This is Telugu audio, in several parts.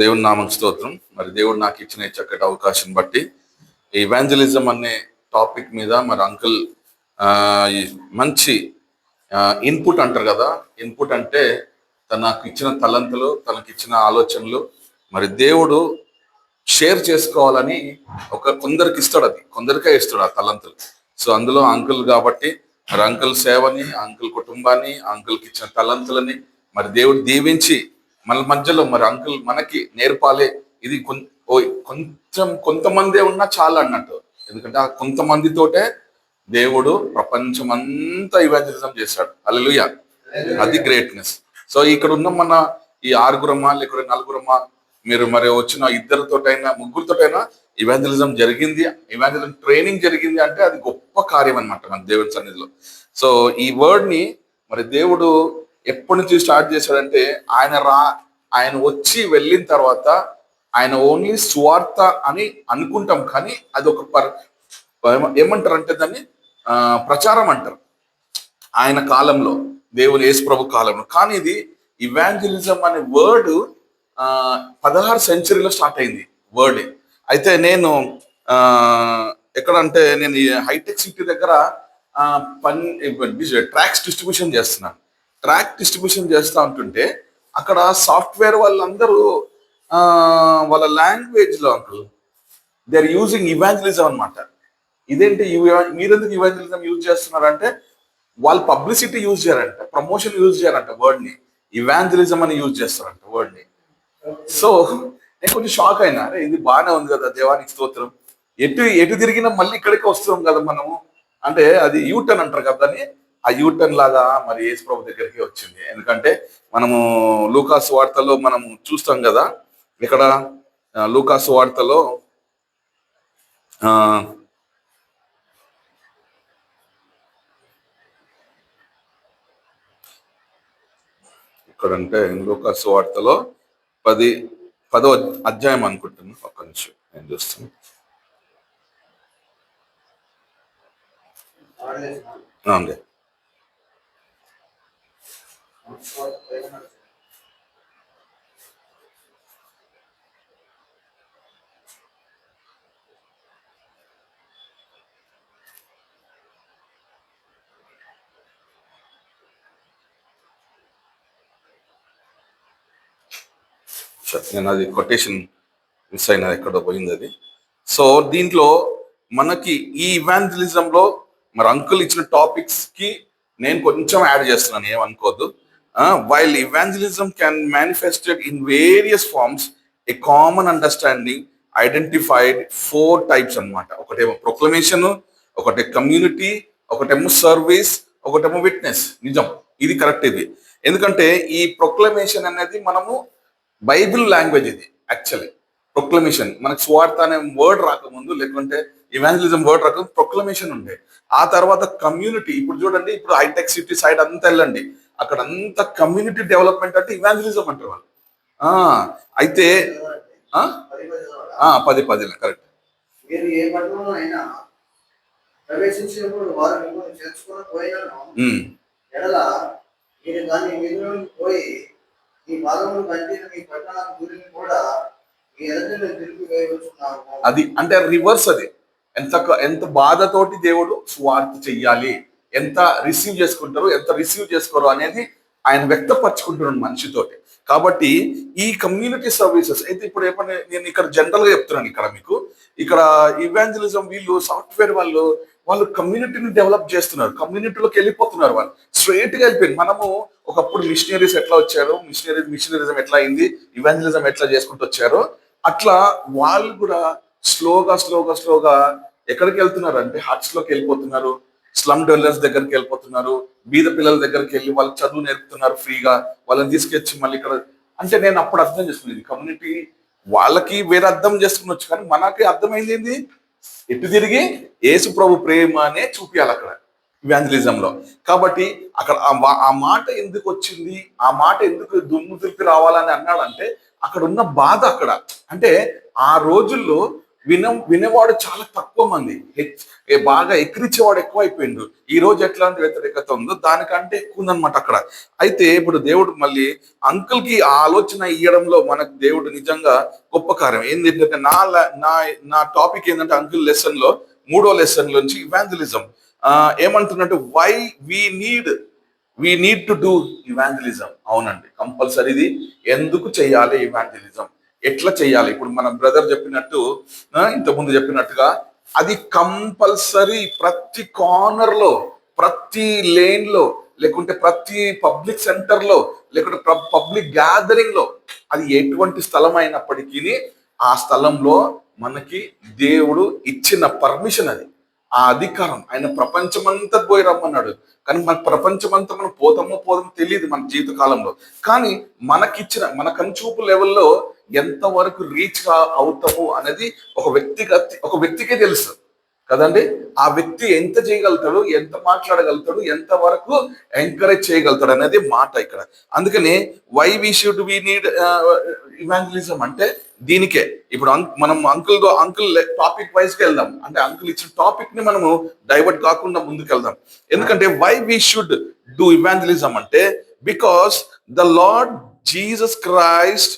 దేవుని నామం స్తోత్రం. మరి దేవుడు నాకు ఇచ్చిన ఈ చక్కటి అవకాశం బట్టి ఇవాంజలిజం అనే టాపిక్ మీద మరి అంకుల్ ఈ మంచి ఇన్పుట్ అంటారు కదా. ఇన్పుట్ అంటే తనకు ఇచ్చిన తలంతులు, తనకిచ్చిన ఆలోచనలు మరి దేవుడు షేర్ చేసుకోవాలని కొందరికి ఇస్తాడు. అది కొందరికే ఇస్తాడు ఆ తలంతులు. సో అందులో అంకుల్ కాబట్టి మరి అంకుల్ సేవని, అంకుల్ కుటుంబాన్ని, అంకుల్కి ఇచ్చిన తలంతులని మరి దేవుడు దీవించి మన మధ్యలో మరి అంకుల్ మనకి నేర్పాలి. ఇది కొంచెం కొంతమందే ఉన్నా చాలా అన్నట్టు. ఎందుకంటే ఆ కొంతమందితోటే దేవుడు ప్రపంచమంతా ఇవాంజలిజం చేశాడు. హల్లెలూయా, అది గ్రేట్నెస్. సో ఇక్కడ ఉన్న మన ఈ ఆరుగురమా లేకపోతే నలుగురమా, మీరు మరి వచ్చిన ఇద్దరితోటైనా ముగ్గురితోటైనా ఇవాంజలిజం జరిగింది, ఇవాంజలిజం ట్రైనింగ్ జరిగింది అంటే అది గొప్ప కార్యం అనమాట మన దేవుని సన్నిధిలో. సో ఈ వర్డ్ ని మరి దేవుడు ఎప్పటి నుంచి స్టార్ట్ చేశాడంటే ఆయన వచ్చి వెళ్ళిన తర్వాత ఆయన ఓన్లీ స్వార్థ అని అనుకుంటాం, కానీ అది ఒక ఏమంటారు అంటే దాన్ని ప్రచారం అంటారు ఆయన కాలంలో, దేవుని యేసు ప్రభు కాలంలో. కానీ ఇది ఇవాంజలిజం అనే వర్డ్ 16వ సెంచరీలో స్టార్ట్ అయింది వర్డ్. అయితే నేను ఎక్కడంటే నేను హైటెక్ సిటీ దగ్గర ట్రాక్స్ డిస్ట్రిబ్యూషన్ చేస్తున్నాను. ట్రాక్ డిస్ట్రిబ్యూషన్ చేస్తూ ఉంటుంటే అక్కడ సాఫ్ట్వేర్ వాళ్ళందరూ వాళ్ళ లాంగ్వేజ్లో uncle they are using evangelism అనమాట. ఇదేంటి మీరెందుకు ఇవాంజలిజం యూజ్ చేస్తున్నారంటే వాళ్ళు పబ్లిసిటీ యూజ్ చేయారంట, ప్రమోషన్ యూజ్ చేయారంట, వర్డ్ని ఇవాంజలిజం అని యూజ్ చేస్తారంట వర్డ్ని. సో నేను కొంచెం షాక్ అయినా, అరే ఇది బాగానే ఉంది కదా, దేవానికి స్తోత్రం. ఎటు ఎటు తిరిగినా మళ్ళీ ఇక్కడికి వస్తున్నాం కదా మనము, అంటే అది యూటర్న్ అంటారు కదా అని. ఆ యూటర్న్ లాగా మరి యేసు ప్రభు దగ్గరికి వచ్చింది. ఎందుకంటే మనము లూకాసు వార్తలో మనము చూస్తాం కదా, ఇక్కడ లూకాసు వార్తలో ఇక్కడంటే లూకాసు వార్తలో 10వ అధ్యాయం అనుకుంటున్నాను. ఒక్క నిమిషం నేను చూస్తాను. అండి నేను అది కొటేషన్ మిస్ అయినది, ఎక్కడో పోయింది అది. సో దీంట్లో మనకి ఈ ఇవాంజలిజంలో మరి అంకుల్ ఇచ్చిన టాపిక్స్ కి నేను కొంచెం యాడ్ చేస్తున్నాను, ఏమనుకోవద్దు. While evangelism can manifested in various forms, a common understanding identified 4 types అనమాట. ఒకటేమో ప్రొక్లమేషన్, ఒకటి కమ్యూనిటీ, ఒకటేమో సర్వీస్, ఒకటేమో విట్నెస్. నిజం, ఇది కరెక్ట్. ఇది ఎందుకంటే ఈ ప్రొక్లమేషన్ అనేది మనము బైబిల్ లాంగ్వేజ్, ఇది యాక్చువల్లీ ప్రొక్లమేషన్. మనకు స్వార్థ అనే వర్డ్ రాకముందు, లేకుంటే ఇవాంజలిజం వర్డ్ రాకముందు ప్రొక్లమేషన్ ఉండే. ఆ తర్వాత కమ్యూనిటీ. ఇప్పుడు చూడండి, ఇప్పుడు హైటెక్ సిటీ సైడ్ అంతా వెళ్ళండి, అక్కడ అంతా కమ్యూనిటీ డెవలప్మెంట్ అంటే ఇవాంజలిజం అంటారు వాళ్ళు. అయితే 10 కరెక్ట్. అది అంటే రివర్స్. అది ఎంత బాధతోటి దేవుడు స్వార్థ చెయ్యాలి, ఎంత రిసీవ్ చేసుకుంటారు, ఎంత రిసీవ్ చేసుకోరు అనేది ఆయన వ్యక్తపరచుకుంటున్నాడు మనిషితోటి. కాబట్టి ఈ కమ్యూనిటీ సర్వీసెస్ అయితే ఇప్పుడు ఏమన్నా నేను ఇక్కడ జనరల్ గా చెప్తున్నాను. ఇక్కడ మీకు ఇక్కడ ఇవాంజలిజం వీళ్ళు సాఫ్ట్వేర్ వాళ్ళు కమ్యూనిటీని డెవలప్ చేస్తున్నారు, కమ్యూనిటీలోకి వెళ్ళిపోతున్నారు. వాళ్ళు స్ట్రైట్ గా వెళ్ళిపోయింది. మనము ఒకప్పుడు మిషనరీస్ ఎట్లా వచ్చారో, మిషనరిజం ఎట్లా అయింది, ఇవాంజలిజం ఎట్లా చేసుకుంటూ వచ్చారో, అట్లా వాళ్ళు కూడా స్లోగా ఎక్కడికి వెళ్తున్నారు అంటే హార్ట్స్ లోకి వెళ్ళిపోతున్నారు, స్లమ్ డెవలర్స్ దగ్గరికి వెళ్ళిపోతున్నారు, బీద పిల్లల దగ్గరికి వెళ్ళి వాళ్ళకి చదువు నేర్పుతున్నారు ఫ్రీగా, వాళ్ళని తీసుకొచ్చి మళ్ళీ ఇక్కడ. అంటే నేను అప్పుడు అర్థం చేసుకునేది, కమ్యూనిటీ వాళ్ళకి వేరే అర్థం చేసుకునొచ్చు, కానీ మనకి అర్థమైంది ఏంది, ఎటు తిరిగి యేసు ప్రభు ప్రేమ అనే చూపించాలి అక్కడ ఇవాంజలిజంలో. కాబట్టి అక్కడ ఆ మాట ఎందుకు వచ్చింది, ఆ మాట ఎందుకు దుమ్ము తిరిపి రావాలని అన్నాడంటే అక్కడ ఉన్న బాధ. అక్కడ అంటే ఆ రోజుల్లో వినేవాడు చాలా తక్కువ మంది, బాగా ఎక్కిరించేవాడు ఎక్కువ అయిపోయిండు. ఈ రోజు ఎట్లాంటి వ్యతిరేకత ఉందో దానికంటే ఎక్కువ ఉందన్నమాట అక్కడ. అయితే ఇప్పుడు దేవుడు మళ్ళీ అంకుల్ కి ఆ ఆలోచన ఇవ్వడంలో మనకు దేవుడు నిజంగా గొప్ప కార్యం ఏంటంటే, నా నా టాపిక్ ఏంటంటే అంకుల్ లెసన్ లో 3వ లెసన్ నుంచి ఇవాంజలిజం ఏమంటున్నట్టు why we need to do evangelism. అవునండి, కంపల్సరీ ఇది ఎందుకు చేయాలి ఇవాంజలిజం, ఎట్లా చేయాలి. ఇప్పుడు మన బ్రదర్ చెప్పినట్టు, ఇంతకుముందు చెప్పినట్టుగా అది కంపల్సరీ ప్రతి కార్నర్ లో, ప్రతి లేన్ లో, లేకుంటే ప్రతి పబ్లిక్ సెంటర్ లో, లేకుంటే పబ్లిక్ గ్యాదరింగ్ లో, అది ఎటువంటి స్థలం అయినప్పటికీ ఆ స్థలంలో మనకి దేవుడు ఇచ్చిన పర్మిషన్, అది ఆ అధికారం. ఆయన ప్రపంచమంతా పోయి రమ్మన్నాడు. కానీ మన ప్రపంచమంతా మనం పోతామో తెలియదు మన జీవిత కాలంలో. కానీ మన కనుచూపు లెవెల్లో ఎంతవరకు రీచ్ అవుతాము అనేది ఒక వ్యక్తికే తెలుసు కదండి. ఆ వ్యక్తి ఎంత చేయగలుగుతాడు, ఎంత మాట్లాడగలుగుతాడు, ఎంత వరకు ఎంకరేజ్ చేయగలుగుతాడు అనేది మాట ఇక్కడ. అందుకని వై వి నీడ్ ఇవాంజలిజం అంటే దీనికే. ఇప్పుడు మనం అంకుల్ టాపిక్ వైజ్ కి వెళ్దాం, అంటే అంకుల్ ఇచ్చిన టాపిక్ ని మనము డైవర్ట్ కాకుండా ముందుకు వెళ్దాం. ఎందుకంటే why we should do evangelism అంటే because the Lord Jesus Christ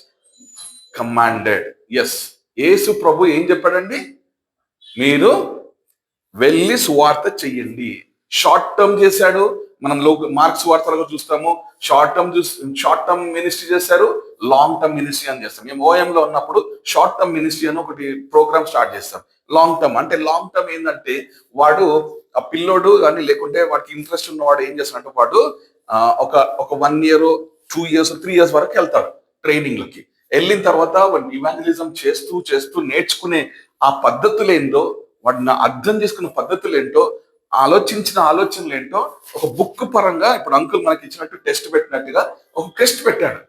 commanded. Yes, యేసు ప్రభు ఏం చెప్పాడండి, మీరు వెళ్ళి సువార్త చెయ్యండి. షార్ట్ టర్మ్ చేశాడు, మనం మార్క్స్ వార్తలుగా చూస్తాము. షార్ట్ టర్మ్ మినిస్ట్రీ చేశారు, లాంగ్ టర్మ్ మినిస్ట్రీ అని చేస్తాం. మేము ఓఎంలో ఉన్నప్పుడు షార్ట్ టర్మ్ మినిస్ట్రీ అని ఒకటి ప్రోగ్రామ్ స్టార్ట్ చేస్తాం. లాంగ్ టర్మ్ ఏంటంటే వాడు ఆ పిల్లోడు కానీ లేకుంటే వాడికి ఇంట్రెస్ట్ ఉన్నవాడు ఏం చేస్తాడంటే వాడు ఒక 1 year 2 years 3 years వరకు వెళ్తాడు ట్రైనింగ్లకి. వెళ్ళిన తర్వాత వాడు ఇవాంజలిజం చేస్తూ నేర్చుకునే ఆ పద్ధతులు ఏంటో, వాడిని అర్థం చేసుకున్న పద్ధతులు ఏంటో, ఆలోచించిన ఆలోచనలు ఏంటో ఒక బుక్ పరంగా ఇప్పుడు అంకుల్ మనకి ఇచ్చినట్టు టెస్ట్ పెట్టినట్టుగా ఒక టెస్ట్ పెట్టాడు.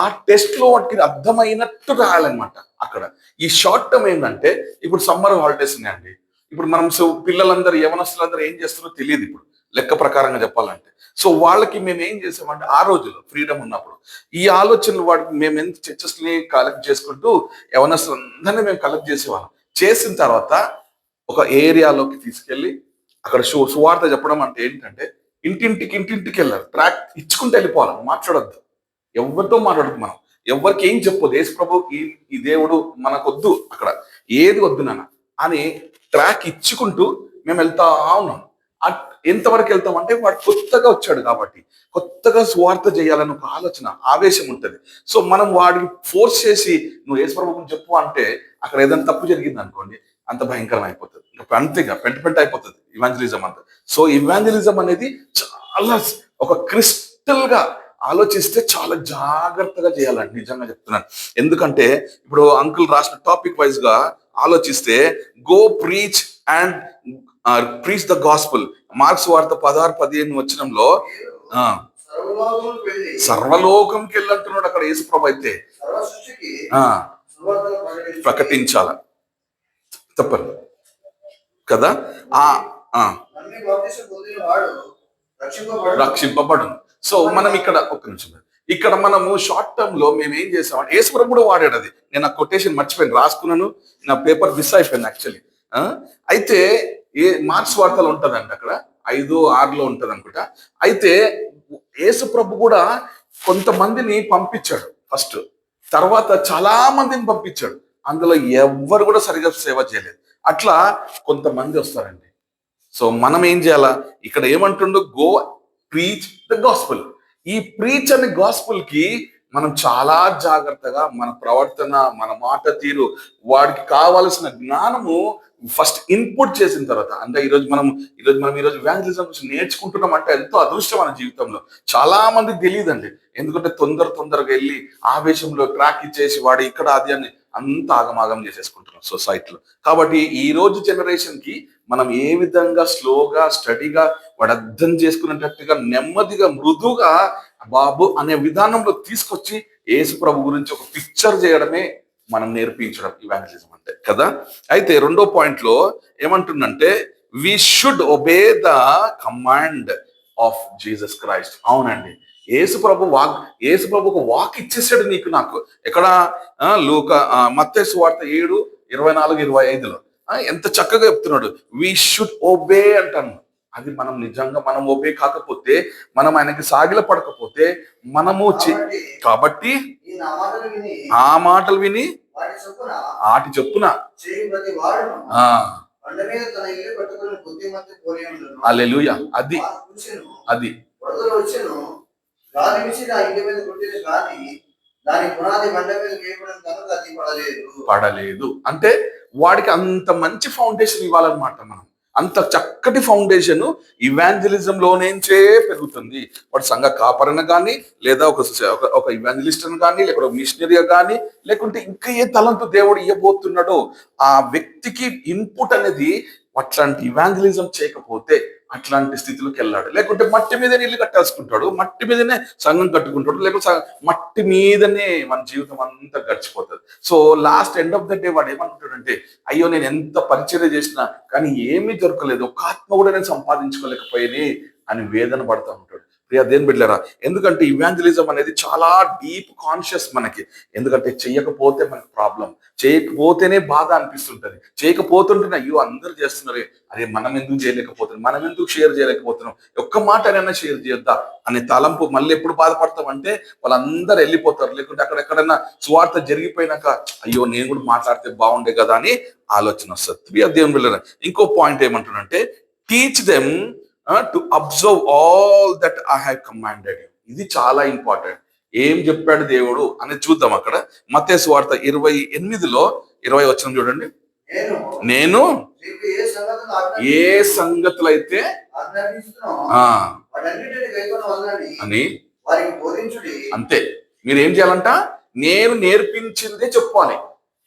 ఆ టెస్ట్ లో వాటికి అర్థమైనట్టు రాయాలన్నమాట. అక్కడ ఈ షార్ట్ టర్మ్ ఏంటంటే, ఇప్పుడు సమ్మర్ హాలిడేస్ ఉన్నాయండి. ఇప్పుడు మనం పిల్లలందరూ యవనస్తులందరూ ఏం చేస్తారో తెలియదు ఇప్పుడు లెక్క ప్రకారంగా చెప్పాలంటే. సో వాళ్ళకి మేము ఏం చేసామంటే, ఆ రోజుల్లో ఫ్రీడమ్ ఉన్నప్పుడు ఈ ఆలోచనలు వాడికి మేము ఎంత చర్చెస్ ని కలెక్ట్ చేసుకుంటూ యవనస్తులందరినీ మేము కలెక్ట్ చేసేవాళ్ళం. చేసిన తర్వాత ఒక ఏరియాలోకి తీసుకెళ్ళి అక్కడ సువార్త చెప్పడం అంటే ఏంటంటే, ఇంటింటికి వెళ్ళాలి, ట్రాక్ ఇచ్చుకుంటూ వెళ్ళిపోవాలి, మాట్లాడొద్దు, ఎవరితో మాట్లాడద్దు, మనం ఎవరికి ఏం చెప్పొద్దు. యేసు ప్రభు ఈ దేవుడు మనకొద్దు, అక్కడ ఏది వద్దు నాన్న అని ట్రాక్ ఇచ్చుకుంటూ మేము వెళ్తా ఉన్నాం. ఎంతవరకు వెళ్తామంటే వాడు కొత్తగా వచ్చాడు కాబట్టి, కొత్తగా సువార్త చేయాలని ఒక ఆలోచన, ఆవేశం ఉంటుంది. సో మనం వాడిని ఫోర్స్ చేసి నువ్వు యేసు ప్రభు గురించి చెప్పు అంటే అక్కడ ఏదైనా తప్పు జరిగింది అనుకోండి, అంత భయంకరం అయిపోతుంది, అంతేగా పెంట అయిపోతుంది ఇవాంజలిజం అంతా. సో ఇవాంజలిజం అనేది చాలా ఒక క్రిస్టల్ గా ఆలోచిస్తే చాలా జాగ్రత్తగా చేయాలండి, నిజంగా చెప్తున్నాను. ఎందుకంటే ఇప్పుడు అంకుల్ రాసిన టాపిక్ వైజ్ గా ఆలోచిస్తే, go preach and preach the gospel. Marks వార్త 16-15 వచనంలో సర్వలోకంకి వెళ్ళంటున్నాడు అక్కడ యేసు ప్రభు. అయితే ప్రకటించాల తప్పదు కదా, రక్షింపబడు. సో మనం ఇక్కడ ఒక్క నిమిషం, ఇక్కడ మనము షార్ట్ టర్మ్ లో మేము ఏం చేసామంటే, యేసు ప్రభు కూడా వాడాడు. అది నేను ఆ కొటేషన్ మర్చిపోయాను, రాసుకున్నాను, నా పేపర్ మిస్ అయిపోయింది యాక్చువల్లీ. అయితే మార్క్స్ వార్తలు ఉంటదండి, అక్కడ 5-6 ఉంటది అనుకుంటా. అయితే యేసు ప్రభు కూడా కొంతమందిని పంపించాడు ఫస్ట్, తర్వాత చాలా మందిని పంపించాడు. అందులో ఎవ్వరు కూడా సరిగా సేవ చేయలేదు. అట్లా కొంతమంది వస్తారండి. సో మనం ఏం చేయాలా, ఇక్కడ ఏమంటుండో, గో ప్రీచ్ ద గాస్పుల్. ఈ ప్రీచ్ అనే గాస్పుల్ కి మనం చాలా జాగ్రత్తగా మన ప్రవర్తన, మన మాట తీరు, వాడికి కావాల్సిన జ్ఞానము ఫస్ట్ ఇన్పుట్ చేసిన తర్వాత, అంటే ఈరోజు మనం ఇవాంజలిజం గురించి నేర్చుకుంటున్నాం అంటే ఎంతో అదృష్టం మన జీవితంలో. చాలా మందికి తెలియదండి, ఎందుకంటే తొందరగా వెళ్ళి ఆవేశంలో ట్రాక్ ఇచ్చేసి వాడు ఇక్కడ అది అని అంత ఆగమాగం చేసేసుకుంటున్నాం సొసైటీలో. కాబట్టి ఈ రోజు జనరేషన్ కి మనం ఏ విధంగా స్లోగా స్టడీగా వాడు అర్థం చేసుకునేటట్టుగా నెమ్మదిగా మృదుగా బాబు అనే విధానంలో తీసుకొచ్చి యేసు ప్రభు గురించి ఒక పిక్చర్ చేయడమే మనం నేర్పించడం ఇవాంజలిజం అంటే కదా. అయితే 2వ పాయింట్ లో ఏమంటుందంటే, we should obey the command of Jesus Christ. అవునండి, యేసు ప్రభు ఒక వాక్ ఇచ్చేసాడు నీకు నాకు. ఎక్కడ మత్తయి సువార్త 24, 25లో ఎంత చక్కగా చెప్తున్నాడు. వి షుడ్ ఒబే అంటాను. అది మనం నిజంగా మనం ఒబే కాకపోతే, మనం ఆయనకి సాగిల పడకపోతే మనము కాబట్టి ఆ మాటలు విని వాటి చొప్పున హల్లెలూయా. అది అది పడలేదు అంటే వాడికి అంత మంచి ఫౌండేషన్ ఇవ్వాలన్నమాట. మనం అంత చక్కటి ఫౌండేషన్ ఇవాంజలిజం లోనేంచే పెరుగుతుంది. వాడు సంఘ కాపరన కానీ, లేదా ఒక ఇవాంజలిస్ట్ అని కానీ, లేకపోతే మిషనరీ కానీ, లేకుంటే ఇంకా ఏ తలంతో దేవుడు ఇవ్వబోతున్నాడో ఆ వ్యక్తికి ఇన్పుట్ అనేది అట్లాంటి ఇవాంజలిజం చేయకపోతే అట్లాంటి స్థితిలోకి వెళ్ళాడు. లేకుంటే మట్టి మీదనే ఇల్లు కట్టేసుకుంటాడు, మట్టి మీదనే సంఘం కట్టుకుంటాడు, లేకపోతే మట్టి మీదనే మన జీవితం అంతా గడిచిపోతుంది. So last end of the day వాడు ఏమనుకుంటాడంటే, అయ్యో నేను ఎంత పరిచర్య చేసినా కానీ ఏమీ దొరకలేదు, ఒక ఆత్మ కూడా నేను సంపాదించుకోలేకపోయాని అని వేదన పడతా ఉంటాడు. ప్రియా దేని బిడ్డలారా, ఎందుకంటే ఇవాంజలిజం అనేది చాలా డీప్ కాన్షియస్ మనకి. ఎందుకంటే చెయ్యకపోతే మనకు ప్రాబ్లం, చేయకపోతేనే బాధ అనిపిస్తుంటది, చేయకపోతుంటేనే అయ్యో అందరూ చేస్తున్నారు, అరే మనం ఎందుకు చేయలేకపోతున్నాం, మనం ఎందుకు షేర్ చేయలేకపోతున్నాం, ఒక్క మాట అయినా షేర్ చేద్దా అనే తలంపు. మళ్ళీ ఎప్పుడు బాధపడతాం అంటే వాళ్ళందరూ వెళ్ళిపోతారు, లేకుంటే అక్కడెక్కడైనా సువార్త జరిగిపోయినాక అయ్యో నేను కూడా మాట్లాడితే బాగుండే కదా అని ఆలోచన వస్తుంది. ప్రియా దేవుని బిడ్డలారా, ఇంకో పాయింట్ ఏమంటున్నంటే, teach them to observe all that I have commanded you. ఇది చాలా ఇంపార్టెంట్. ఏం చెప్పాడు దేవుడు అనేది చూద్దాం. అక్కడ మత్తయి సువార్త 28లో 20 వచనం చూడండి. నేను ఏ సంగతులు అయితే అని అంతే. మీరు ఏం చేయాలంట, నేను నేర్పించిందే చెప్పాలి.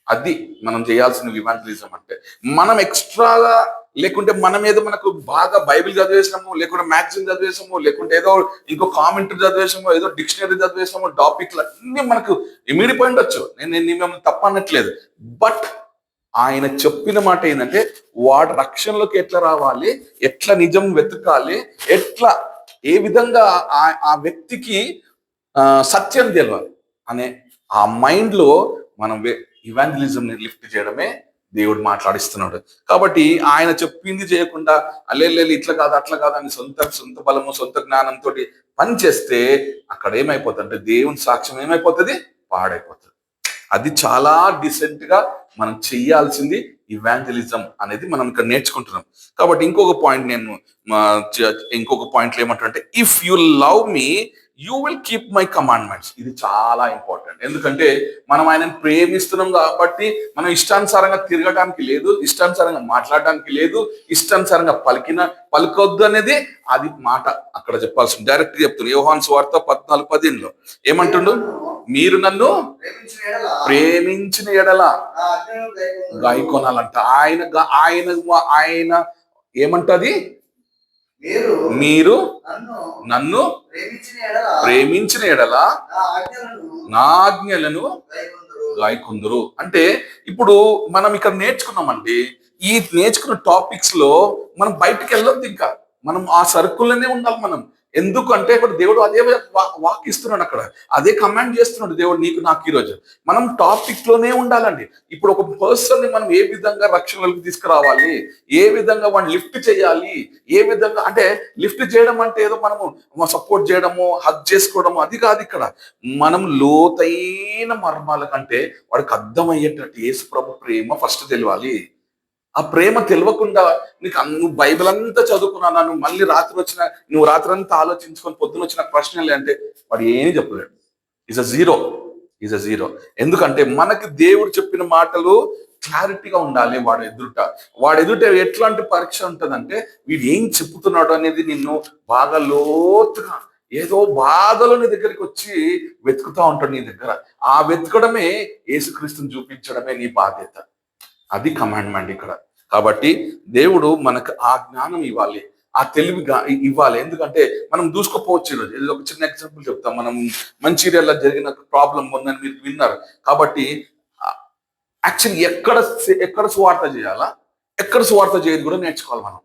అది మనం చేయాల్సిన ఇవాంజలిజం అంటే. మనం ఎక్స్ట్రాగా లేకుంటే మన మీద మనకు బాగా బైబిల్ చదివేసాము, లేకుంటే మ్యాగజైన్ చదివేసాము, లేకుంటే ఏదో ఇంకో కామెంటరీ చదివేసాము, ఏదో డిక్షనరీ చదివేసాము, టాపిక్లు అన్ని మనకు ఇమిడిపోయి ఉండొచ్చు. నేను మిమ్మల్ని తప్ప అనట్లేదు. బట్ ఆయన చెప్పిన మాట ఏంటంటే, వాడు రక్షణలోకి ఎట్లా రావాలి, ఎట్లా నిజం వెతకాలి, ఎట్లా ఏ విధంగా ఆ వ్యక్తికి సత్యం తెలియాలి అనే ఆ మైండ్ లో మనం ఇవాంజలిజం ని లిఫ్ట్ చేయడమే దేవుడు మాట్లాడిస్తున్నాడు. కాబట్టి ఆయన చెప్పింది చేయకుండా అల్లెల్లెల్లి ఇట్లా కాదు అట్లా కాదు అని సొంత బలము సొంత జ్ఞానంతో పని చేస్తే అక్కడ ఏమైపోతుంది అంటే దేవుని సాక్ష్యం ఏమైపోతుంది, పాడైపోతుంది. అది చాలా డిసెంట్ గా మనం చెయ్యాల్సింది ఇవాంజలిజం అనేది మనం ఇక్కడ నేర్చుకుంటున్నాం. కాబట్టి ఇంకొక పాయింట్లు ఏమంటారంటే, if you love me you will keep my commandments. ఇది చాలా ఇంపార్టెంట్. ఎందుకంటే మనం ఆయనను ప్రేమిస్తున్నాం కాబట్టి మనం ఇష్టానుసారంగా తిరగడానికి లేదు, ఇష్టానుసారంగా మాట్లాడడానికి లేదు, ఇష్టానుసారంగా పలకొద్దు అనేది అది మాట అక్కడ చెప్పాల్సింది. డైరెక్ట్ చెప్తుంది. యోహాను సువార్త 14:15 ఏమంటుండు, మీరు నన్ను ప్రేమించిన ఎడల గాయకొనాలంట. ఆయన ఏమంటది, మీరు నన్ను ప్రేమించిన ఎడల నా ఆజ్ఞలను గాయకొందురు. అంటే ఇప్పుడు మనం ఇక్కడ నేర్చుకున్నామండి, ఈ నేర్చుకున్న టాపిక్స్ లో మనం బయటకు వెళ్ళొద్దు, ఇంకా మనం ఆ సర్కిల్లోనే ఉండాలి. మనం ఎందుకంటే ఇప్పుడు దేవుడు అదే వాక్ ఇస్తున్నాడు, అక్కడ అదే కమాండ్ చేస్తున్నాడు దేవుడు నీకు నాకు. ఈరోజు మనం టాపిక్ లోనే ఉండాలండి. ఇప్పుడు ఒక పర్సన్ ని మనం ఏ విధంగా రక్షణలోకి తీసుకురావాలి, ఏ విధంగా వాడిని లిఫ్ట్ చేయాలి, ఏ విధంగా అంటే లిఫ్ట్ చేయడం అంటే ఏదో మనము సపోర్ట్ చేయడము, హగ్ చేసుకోవడము అది కాదు. ఇక్కడ మనం లోతైన మర్మాల కంటే వాడికి అర్థమయ్యేటట్టు యేసు ప్రభు ప్రేమ ఫస్ట్ తెలియాలి. ఆ ప్రేమ తెలియకుండా నువ్వు బైబిల్ అంతా చదువుకున్నా, నువ్వు రాత్రి అంతా ఆలోచించుకొని పొద్దున వచ్చిన ప్రశ్నలు అంటే వాడు ఏమీ చెప్పలేడు. Is a zero. ఎందుకంటే మనకి దేవుడు చెప్పిన మాటలు క్లారిటీగా ఉండాలి. వాడు ఎదుట ఎట్లాంటి పరీక్ష ఉంటుందంటే, వీడు ఏం చెప్తున్నాడు అనేది నిన్ను బాగా లోతుగా ఏదో బాధలో నీ దగ్గరికి వచ్చి వెతుకుతా ఉంటాడు నీ దగ్గర. ఆ వెతకడమే యేసుక్రీస్తుని చూపించడమే నీ బాధ్యత. అది కమాండ్మెంట్ ఇక్కడ. కాబట్టి దేవుడు మనకు ఆ జ్ఞానం ఇవ్వాలి, ఆ తెలివిగా ఇవ్వాలి. ఎందుకంటే మనం దూసుకోపోవచ్చు. ఈరోజు ఇది ఒక చిన్న ఎగ్జాంపుల్ చెప్తాం. మనం మంచిర్యాలలో జరిగిన ప్రాబ్లం ఉందని మీరు విన్నారు. కాబట్టి యాక్చువల్లీ ఎక్కడ సువార్త చేయాలా, ఎక్కడ సువార్త చేయదు కూడా నేర్చుకోవాలి మనం.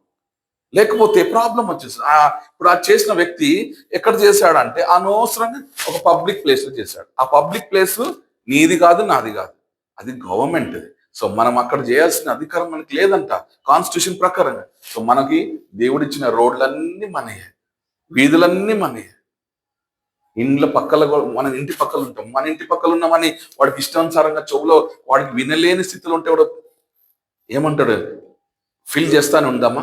లేకపోతే ప్రాబ్లం వచ్చేస్తుంది. ఇప్పుడు ఆ చేసిన వ్యక్తి ఎక్కడ చేశాడంటే అనవసరంగా ఒక పబ్లిక్ ప్లేస్ లో చేశాడు. ఆ పబ్లిక్ ప్లేస్ నీది కాదు, నాది కాదు, అది గవర్నమెంట్ది. సో మనం అక్కడ చేయాల్సిన అధికారం మనకి లేదంట కాన్స్టిట్యూషన్ ప్రకారంగా. సో మనకి దేవుడిచ్చిన రోడ్లన్నీ మనయే, వీధులన్నీ మనయే. ఇండ్ల పక్కల మన ఇంటి పక్కల ఉంటాం, మన ఇంటి పక్కల ఉన్నామని వాడికి ఇష్టానుసారంగా చెవులో వాడికి వినలేని స్థితిలో ఉంటే వాడు ఏమంటాడు, ఫీల్ చేస్తానే ఉందామా?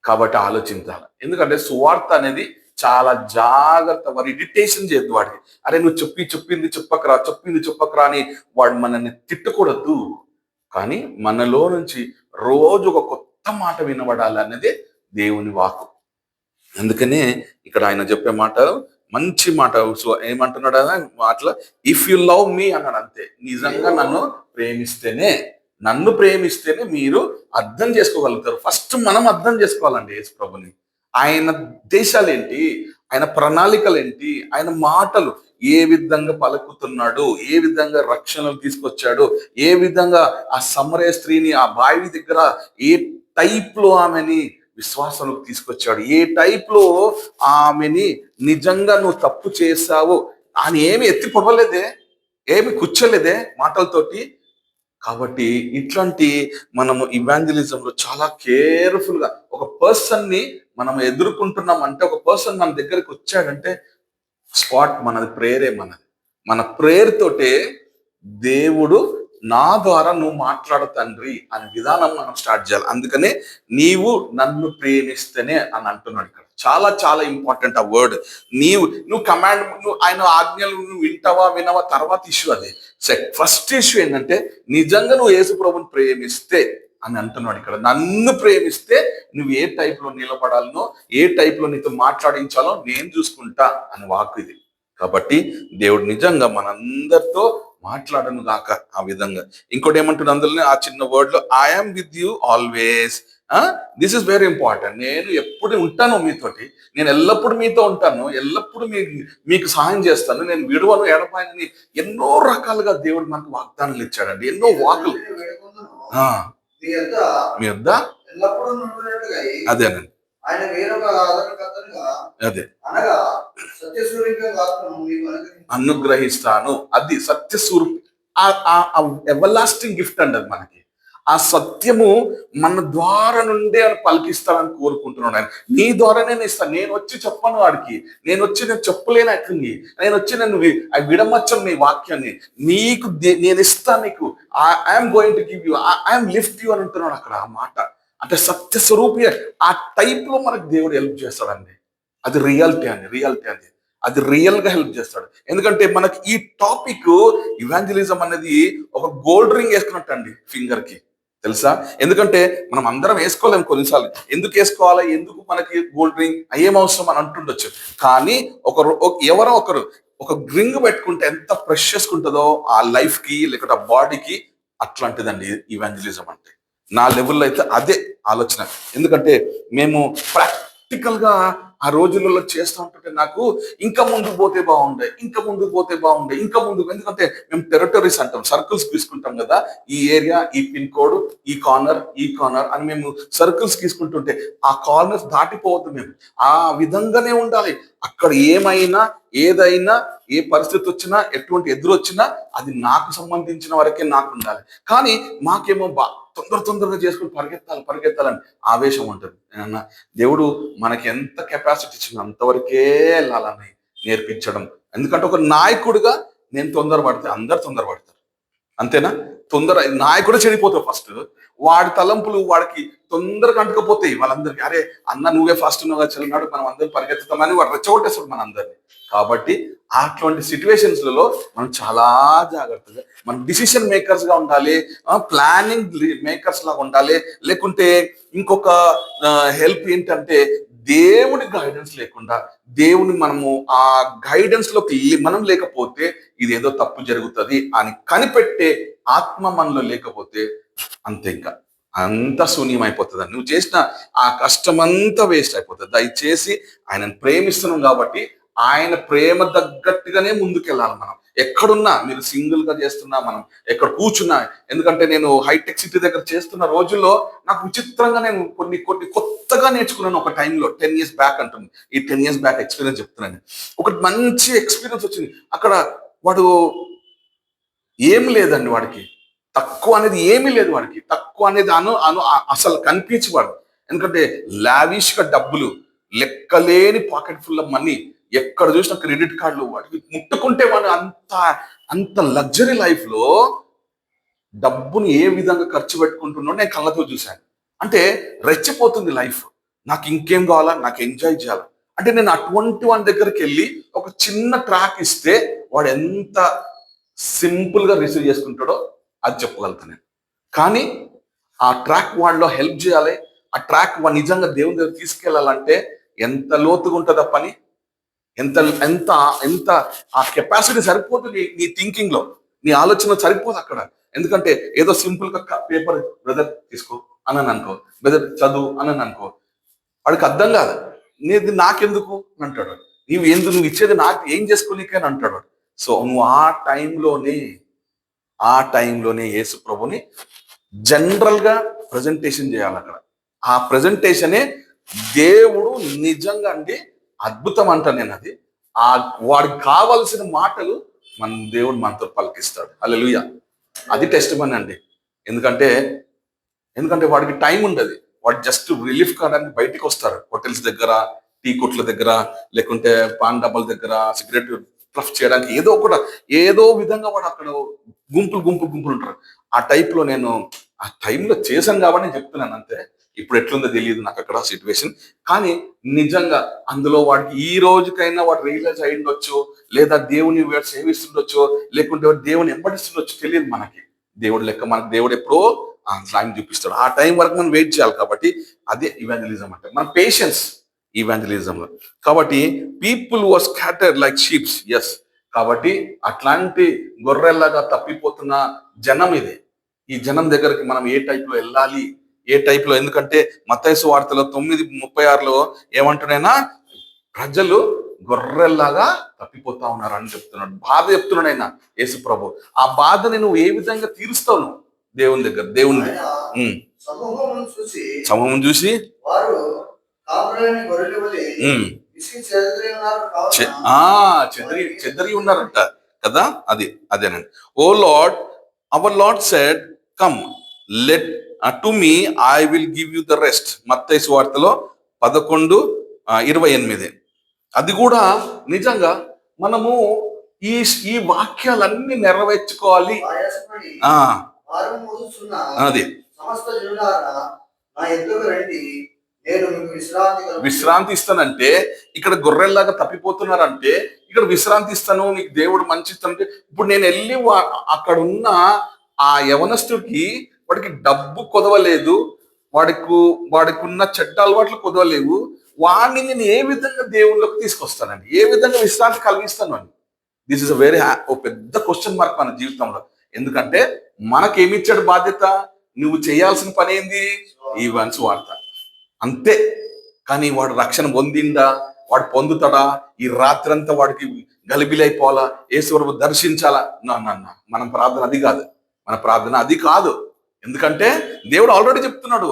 కాబట్టి ఆలోచించాలి. ఎందుకంటే సువార్త అనేది చాలా జాగ్రత్త, వాడు ఇరిటేషన్ చేయద్దు వాడికి. అరే నువ్వు చెప్పింది చెప్పకరా అని వాడు మనల్ని తిట్టకూడదు. కానీ మనలో నుంచి రోజు ఒక కొత్త మాట వినబడాలి అనేది దేవుని వాక్కు. అందుకనే ఇక్కడ ఆయన చెప్పే మాట మంచి మాట. సో ఏమంటున్నాడు మాటలో, ఇఫ్ యు లవ్ మీ అన్నాడు. అంతే, నిజంగా నన్ను ప్రేమిస్తేనే మీరు అర్థం చేసుకోగలుగుతారు. ఫస్ట్ మనం అర్థం చేసుకోవాలండి యేసు ప్రభుని, ఆయన దేశాలు ఏంటి, ఆయన ప్రణాళికలు ఏంటి, ఆయన మాటలు ఏ విధంగా పలుకుతున్నాడు, ఏ విధంగా రక్షణలు తీసుకొచ్చాడు, ఏ విధంగా ఆ సమరయ స్త్రీని ఆ బావి దగ్గర ఏ టైప్ లో ఆమెని విశ్వాసంలోకి తీసుకొచ్చాడు, ఏ టైప్ లో ఆమెని నిజంగా నువ్వు తప్పు చేశావు అని ఏమి ఎత్తి పొడవలేదే, ఏమి కూర్చోలేదే మాటలతోటి. కాబట్టి ఇట్లాంటి మనము ఇవాంజలిజంలో చాలా కేర్ఫుల్ గా ఒక పర్సన్ ని మనం ఎదుర్కొంటున్నాం అంటే, ఒక పర్సన్ మన దగ్గరికి వచ్చాడంటే స్పాట్ మనది ప్రేయరే, మన ప్రేయర్ తోటే దేవుడు నా ద్వారా నువ్వు మాట్లాడు తండ్రి అనే విధానం మనం స్టార్ట్ చేయాలి. అందుకనే నీవు నన్ను ప్రేమిస్తేనే అని అంటున్నాడు ఇక్కడ. చాలా చాలా ఇంపార్టెంట్ ఆ వర్డ్. నువ్వు కమాండ్, నువ్వు ఆయన ఆజ్ఞలు నువ్వు వినవా తర్వాత ఇష్యూ అది. ఫస్ట్ ఇష్యూ ఏంటంటే నిజంగా నువ్వు యేసు ప్రభుని ప్రేమిస్తే అని అంటున్నాడు ఇక్కడ. నన్ను ప్రేమిస్తే నువ్వు ఏ టైప్ లో నిలబడాలనో, ఏ టైప్ లో నీతో మాట్లాడించాలో నేను చూసుకుంటా అని వాక్కు ఇది. కాబట్టి దేవుడు నిజంగా మనందరితో మాట్లాడను గాక ఆ విధంగా. ఇంకోటి ఏమంటుంది అందులోనే ఆ చిన్న వర్డ్ లో, I'm with you always. This is very important. నేను ఎప్పుడు ఉంటాను మీతోటి, నేను ఎల్లప్పుడూ మీతో ఉంటాను, ఎల్లప్పుడూ మీకు సహాయం చేస్తాను, నేను విడువను ఎడపాయనని ఎన్నో రకాలుగా దేవుడు మనకు వాగ్దానాలు ఇచ్చాడండి. ఎన్నో వాకులు మీ వద్ద అదేనండి, అదే అనుగ్రహిస్తాను. అది సత్యస్వరూపి, ఎవర్ లాస్టింగ్ గిఫ్ట్ అండి అది మనకి. ఆ సత్యము మన ద్వారా నుండే అని పలికిస్తానని కోరుకుంటున్నాను. ఆయన నీ ద్వారానే నేను ఇస్తాను. నేను వచ్చి చెప్పను వాడికి, నేను చెప్పలేను అట్లని, నేను వచ్చి నేను విడమచ్చను నీ వాక్యాన్ని, నీకు నేను ఇస్తాను, నీకు I'm going to give you, I'm lift you అని అంటున్నాడు అక్కడ. ఆ మాట అంటే సత్య స్వరూపి. ఆ టైప్ లో మనకు దేవుడు హెల్ప్ చేస్తాడండి. అది రియాలిటీ అండి, అది రియల్ గా హెల్ప్ చేస్తాడు. ఎందుకంటే మనకి ఈ టాపిక్ ఇవాంజలిజం అనేది ఒక గోల్డ్ రింగ్ వేసుకున్నట్టు అండి ఫింగర్ కి, తెలుసా? ఎందుకంటే మనం అందరం వేసుకోలేము కొన్నిసార్లు. ఎందుకు వేసుకోవాలి, ఎందుకు మనకి గోల్డ్ రింగ్ ఏం అవసరం అని అంటుండొచ్చు. కానీ ఎవరో ఒకరు ఒక రింగ్ పెట్టుకుంటే ఎంత ప్రెషియస్ ఉంటుందో ఆ లైఫ్ కి, లేకపోతే ఆ బాడీకి, అట్లాంటిదండి ఇవాంజలిజం అంటే. నా లెవెల్లో అయితే అదే ఆలోచన. ఎందుకంటే మేము ప్రాక్టికల్ గా ఆ రోజులలో చేస్తూ ఉంటుంటే నాకు ఇంకా ముందుకు పోతే బాగుండే, ఇంకా ముందుకు. ఎందుకంటే మేము టెరిటరీస్ అంటాం, సర్కిల్స్ తీసుకుంటాం కదా, ఈ ఏరియా, ఈ పిన్ కోడ్, ఈ కార్నర్ అని మేము సర్కిల్స్ తీసుకుంటుంటే ఆ కార్నర్స్ దాటిపోవద్దు. మేము ఆ విధంగానే ఉండాలి. అక్కడ ఏదైనా ఏ పరిస్థితి వచ్చినా, ఎటువంటి ఎదురు వచ్చినా అది నాకు సంబంధించిన వరకే నాకు ఉండాలి. కానీ మాకేమో తొందరగా చేసుకుని పరిగెత్తాలని ఆవేశం ఉంటుంది. నేనన్నా దేవుడు మనకి ఎంత కెపాసిటీ ఇచ్చిందో అంతవరకే వెళ్ళాలని నేర్పించడం. ఎందుకంటే ఒక నాయకుడిగా నేను తొందరపడితే అందరు తొందరపడతారు, అంతేనా? నాయకుడు చెడిపోతావు ఫస్ట్. వాడి తలంపులు వాడికి తొందరగా అంటుకపోతాయి వాళ్ళందరికీ. అరే అన్న నువ్వే ఫస్ట్ నువ్వుగా చెల్లినాడు, మనం అందరం పరిగెత్తుతామని వాడు రెచ్చగొట్టేస్తాడు మన అందరినీ. కాబట్టి అటువంటి సిచ్యువేషన్స్లలో మనం చాలా జాగ్రత్తగా, మనం డిసిషన్ మేకర్స్ గా ఉండాలి, ప్లానింగ్ మేకర్స్ లాగా ఉండాలి. లేకుంటే ఇంకొక హెల్ప్ ఏంటంటే దేవుడి గైడెన్స్ లేకుండా, మనము ఆ గైడెన్స్ లోకి మనం లేకపోతే ఇదేదో తప్పు జరుగుతుంది అని కనిపెట్టే ఆత్మ మనలో లేకపోతే అంతే, ఇంకా అంత శూన్యం అయిపోతుంది. నువ్వు చేసిన ఆ కష్టం అంతా వేస్ట్ అయిపోతుంది. దయచేసి ఆయనను ప్రేమిస్తున్నాం కాబట్టి ఆయన ప్రేమ తగ్గట్టుగానే ముందుకెళ్ళాలి. మనం ఎక్కడున్నా, మీరు సింగిల్ గా చేస్తున్నా, మనం ఎక్కడ కూర్చున్నా. ఎందుకంటే నేను హైటెక్ సిటీ దగ్గర చేస్తున్న రోజుల్లో నాకు విచిత్రంగా నేను కొన్ని కొత్తగా నేర్చుకున్నాను. ఒక టైంలో 10 years బ్యాక్ అంటుంది, ఈ 10 years బ్యాక్ ఎక్స్పీరియన్స్ చెప్తున్నాను. ఒక మంచి ఎక్స్పీరియన్స్ వచ్చింది. అక్కడ వాడు ఏం లేదండి, వాడికి తక్కువ అనేది ఏమీ లేదు వాడికి. తక్కువ అనేది అసలు కనిపించవాడు. ఎందుకంటే లావిష్ గా డబ్బులు, లెక్కలేని పాకెట్ ఫుల్ ఆఫ్ మనీ, ఎక్కడ చూసినా క్రెడిట్ కార్డులు, వాటికి ముట్టుకుంటే వాడు అంత అంత లగ్జరీ లైఫ్ లో డబ్బుని ఏ విధంగా ఖర్చు పెట్టుకుంటున్నాడో నేను కళ్ళతో చూశాను. అంటే రెచ్చిపోతుంది లైఫ్. నాకు ఇంకేం కావాలా, నాకు ఎంజాయ్ చేయాలా. అంటే నేను అటువంటి వాని దగ్గరికి వెళ్ళి ఒక చిన్న ట్రాక్ ఇస్తే వాడు ఎంత సింపుల్ గా రిసీవ్ చేసుకుంటాడో అది చెప్పగలుగుతాను నేను. కానీ ఆ ట్రాక్ వాళ్ళలో హెల్ప్ చేయాలి, ఆ ట్రాక్ వాడు నిజంగా దేవుని దగ్గర తీసుకెళ్లాలంటే ఎంత లోతుగా ఉంటుందా పని, ఎంత ఎంత ఎంత ఆ కెపాసిటీ సరిపోతుంది నీ థింకింగ్ లో, నీ ఆలోచన సరిపోదు అక్కడ. ఎందుకంటే ఏదో సింపుల్ గా పేపర్ బ్రదర్ తీసుకో అని అనుకో, బ్రదర్ చదువు అని అనుకో, వాడికి అర్థం కాదు. నీది నాకెందుకు అని అంటాడు. నువ్వు ఇచ్చేది నాకు ఏం చేసుకోనికే అని అంటాడు. సో నువ్వు ఆ టైంలోనే యేసు ప్రభుని జనరల్ గా ప్రజెంటేషన్ చేయాలి అక్కడ. ఆ ప్రజెంటేషనే దేవుడు నిజంగా అండి అద్భుతం అంట నేను. అది వాడికి కావలసిన మాటలు దేవుడు మనతో పలికిస్తాడు. హల్లెలూయా. అది టెస్ట్ మనీ అండి. ఎందుకంటే వాడికి టైం ఉండదు. వాడు జస్ట్ రిలీఫ్ కావడానికి బయటికి వస్తారు. హోటల్స్ దగ్గర, టీ కొట్ల దగ్గర, లేకుంటే పాన్ డబ్బాల దగ్గర సిగరెట్ ఫ్లఫ్ చేయడానికి ఏదో విధంగా వాడు అక్కడ గుంపులు ఉంటారు. ఆ టైప్లో నేను ఆ టైంలో చేశాను కాబట్టి నేను చెప్తున్నాను అంతే. ఇప్పుడు ఎట్లుందో తెలియదు నాకు అక్కడ సిచ్యువేషన్. కానీ నిజంగా అందులో వాడికి ఈ రోజుకైనా వాడు రియలైజ్ అయి ఉండొచ్చు, లేదా దేవుని వాడు సేవిస్తుండొచ్చు, లేకుంటే దేవుని ఎంబడిస్తుండొచ్చు, తెలియదు మనకి. మనకి దేవుడు ఎప్పుడో టైం చూపిస్తాడు. ఆ టైం వరకు మనం వెయిట్ చేయాలి. కాబట్టి అదే ఇవాంజలిజం అంటే మన పేషెన్స్ ఇవాంజలిజంలో. కాబట్టి people was scattered like sheeps. Yes. కాబట్టి అట్లాంటి గొర్రెల్లాగా తప్పిపోతున్న జనం ఇది. ఈ జనం దగ్గరికి మనం ఏ టైప్లో వెళ్ళాలి, ఏ టైప్లో, ఎందుకంటే మత్తయి సువార్తలో 9:36 ఏమంటున్నాయినా, ప్రజలు గొర్రెల్లాగా తప్పిపోతా ఉన్నారు అని చెప్తున్నాడు. బాధ చెప్తున్నాడు ఆయన యేసు ప్రభు. ఆ బాధని నువ్వు ఏ విధంగా తీరుస్తావు నువ్వు దేవుని దగ్గర? దేవుని సమూహం చూసి చెదరి ఉన్నారంట కదా. అదేనండి. Oh Lord, our Lord said, come let to me, I will give you the rest. మత్తయి సువార్తలో 11:28. అది కూడా నిజంగా మనము ఈ వాక్యాలన్నీ నెరవేర్చుకోవాలి. అది విశ్రాంతి ఇస్తానంటే ఇక్కడ గొర్రెల్లాగా తప్పిపోతున్నారంటే ఇక్కడ విశ్రాంతి ఇస్తాను, నీకు దేవుడు మంచి ఇస్తానంటే, ఇప్పుడు నేను వెళ్ళి అక్కడ ఉన్న ఆ యవనస్తుడికి, వాడికి డబ్బు కొదవలేదు, వాడికి ఉన్న చెడ్డ అలవాట్లు కొదవలేవు, వాడిని నేను ఏ విధంగా దేవుళ్ళకి తీసుకొస్తానండి? ఏ విధంగా విశ్రాంతి కలిగిస్తాను అని? దిస్ ఇస్ ఓ పెద్ద క్వశ్చన్ మార్క్ మన జీవితంలో. ఎందుకంటే మనకేమిచ్చాడు బాధ్యత? నువ్వు చేయాల్సిన పని ఏంది? ఈ వన్స్ వార్త అంతే. కానీ వాడు రక్షణ పొందిందా, వాడు పొందుతాడా, ఈ రాత్రంతా వాడికి గలిబిలైపోవాలా, యేసుప్రభు దర్శించాలా? మన ప్రార్థన అది కాదు. ఎందుకంటే దేవుడు ఆల్రెడీ చెప్తున్నాడు,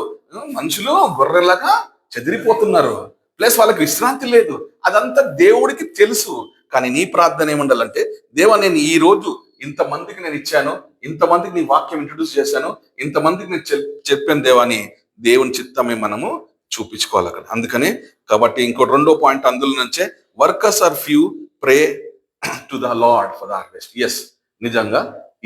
మనుషులు గొర్రెలాగా చెదిరిపోతున్నారు, ప్లస్ వాళ్ళకి విశ్రాంతి లేదు. అదంతా దేవుడికి తెలుసు. కానీ నీ ప్రార్థన ఏముండాలంటే, దేవా నేను ఈ రోజు ఇంతమందికి నేను ఇచ్చాను, ఇంతమందికి నీ వాక్యం ఇంట్రడ్యూస్ చేశాను, ఇంతమందికి నేను చెప్పాను దేవా అని దేవుని చిత్తమే మనము చూపించుకోవాలి అక్కడ. అందుకనే కాబట్టి ఇంకో 2వ పాయింట్ అందులో నుంచే, workers are few, pray to the lord for the harvest. Yes, నిజంగా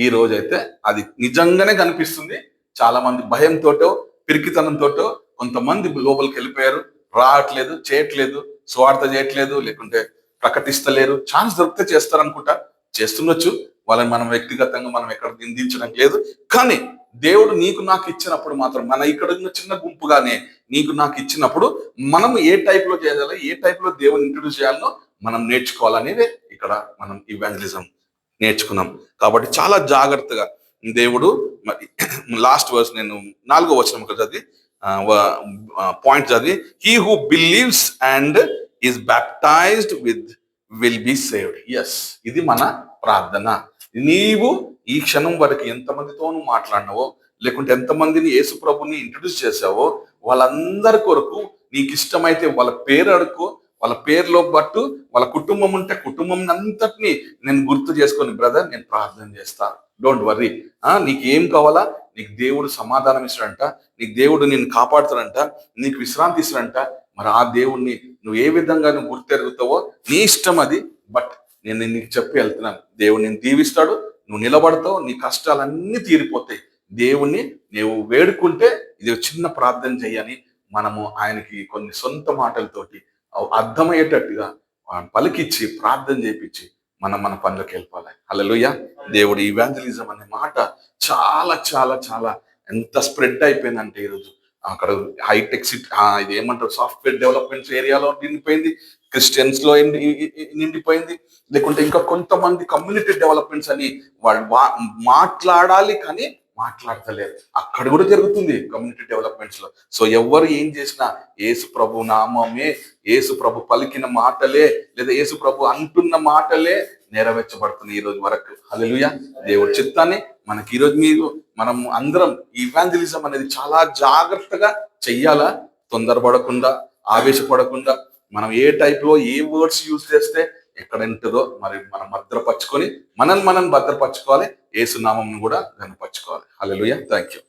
ఈ రోజైతే అది నిజంగానే కనిపిస్తుంది. చాలా మంది భయంతోటో పిరికితనంతోటో కొంతమంది లోపలికి వెళ్ళిపోయారు, రావట్లేదు, చేయట్లేదు, స్వార్థ చేయట్లేదు, లేకుంటే ప్రకటిస్తలేరు. ఛాన్స్ దొరికితే చేస్తారనుకుంటా, చేస్తుండొచ్చు. వాళ్ళని మనం వ్యక్తిగతంగా మనం ఎక్కడ నిందించడం లేదు. కానీ దేవుడు నీకు నాకు ఇచ్చినప్పుడు మాత్రం, మన ఇక్కడ ఉన్న చిన్న గుంపుగానే నీకు నాకు ఇచ్చినప్పుడు మనం ఏ టైప్ లో చేయాలి, ఏ టైప్ లో దేవుని ఇంట్రడ్యూస్ చేయాలనో మనం నేర్చుకోవాలనేది ఇక్కడ మనం ఇవాంజలిజం నేర్చుకున్నాం. కాబట్టి చాలా జాగ్రత్తగా దేవుడు, మరి లాస్ట్ వర్స్ నేను 4వ వచనం చదివి పాయింట్ చదివి, he who believes and is baptised with will be saved. Yes, ఇది మన ప్రార్థన. నీవు ఈ క్షణం వరకు ఎంతమందితోనూ మాట్లాడినావో, లేకుంటే ఎంతమందిని యేసు ప్రభుని ఇంట్రడ్యూస్ చేసావో, వాళ్ళందరి కొరకు నీకు ఇష్టమైతే వాళ్ళ పేరు అడుక్కో, వాళ్ళ పేరులో బట్టు వాళ్ళ కుటుంబం ఉంటే కుటుంబం అంతటిని నేను గుర్తు చేసుకొని, బ్రదర్ నేను ప్రార్థన చేస్తా, డోంట్ వర్రీ. నీకు ఏం కావాలా? నీకు దేవుడు సమాధానం ఇస్తాడంట, నీకు దేవుడు నిన్ను కాపాడుతాడంట, నీకు విశ్రాంతి ఇస్తాడంట. మరి ఆ దేవుణ్ణి నువ్వు ఏ విధంగా నువ్వు గుర్తెరుగుతావో నీ ఇష్టం అది. బట్ నేను నీకు చెప్పి వెళ్తున్నాను, దేవుడు నిన్ను దీవిస్తాడు, నువ్వు నిలబడతావు, నీ కష్టాలన్నీ తీరిపోతాయి. దేవుణ్ణి నువ్వు వేడుకుంటే, ఇది ఒక చిన్న ప్రార్థన చెయ్యని మనము ఆయనకి కొన్ని సొంత మాటలతోటి అర్థమయ్యేటట్టుగా పలికిచ్చి ప్రార్థన చేపించి మనం మన పనులకు వెళ్ళిపోవాలి. హల్లెలూయా. దేవుడు ఇవాంజలిజం అనే మాట చాలా చాలా చాలా ఎంత స్ప్రెడ్ అయిపోయిందంటే ఈరోజు అక్కడ హైటెక్ సిటీ, ఇది ఏమంటారు, సాఫ్ట్వేర్ డెవలప్మెంట్స్ ఏరియాలో నిండిపోయింది, క్రిస్టియన్స్ లో నిండిపోయింది, లేకుంటే ఇంకా కొంతమంది కమ్యూనిటీ డెవలప్మెంట్స్ అని వాళ్ళు మాట్లాడాలి కానీ మాట్లాడతలేరు. అక్కడ కూడా జరుగుతుంది కమ్యూనిటీ డెవలప్మెంట్స్ లో. సో ఎవరు ఏం చేసినా యేసు ప్రభు నామమే, యేసు ప్రభు పలికిన మాటలే, లేదా యేసు ప్రభు అంటున్న మాటలే నెరవేర్చబడుతుంది ఈ రోజు వరకు. హల్లెలూయా. దేవుడి చిత్తాన్ని మనకి ఈ రోజు మనం అందరం ఈవాంజలిజం అనేది చాలా జాగ్రత్తగా చెయ్యాలా. తొందరపడకుండా, ఆవేశపడకుండా, మనం ఏ టైప్ లో ఏ వర్డ్స్ యూజ్ చేస్తే ఎక్కడ ఉంటుందో మరి మనం భద్రపరచుకొని మనం భద్రపరచుకోవాలి. యేసు నామం కూడా గణపరచుకోవాలి. హల్లెలూయా. Thank you.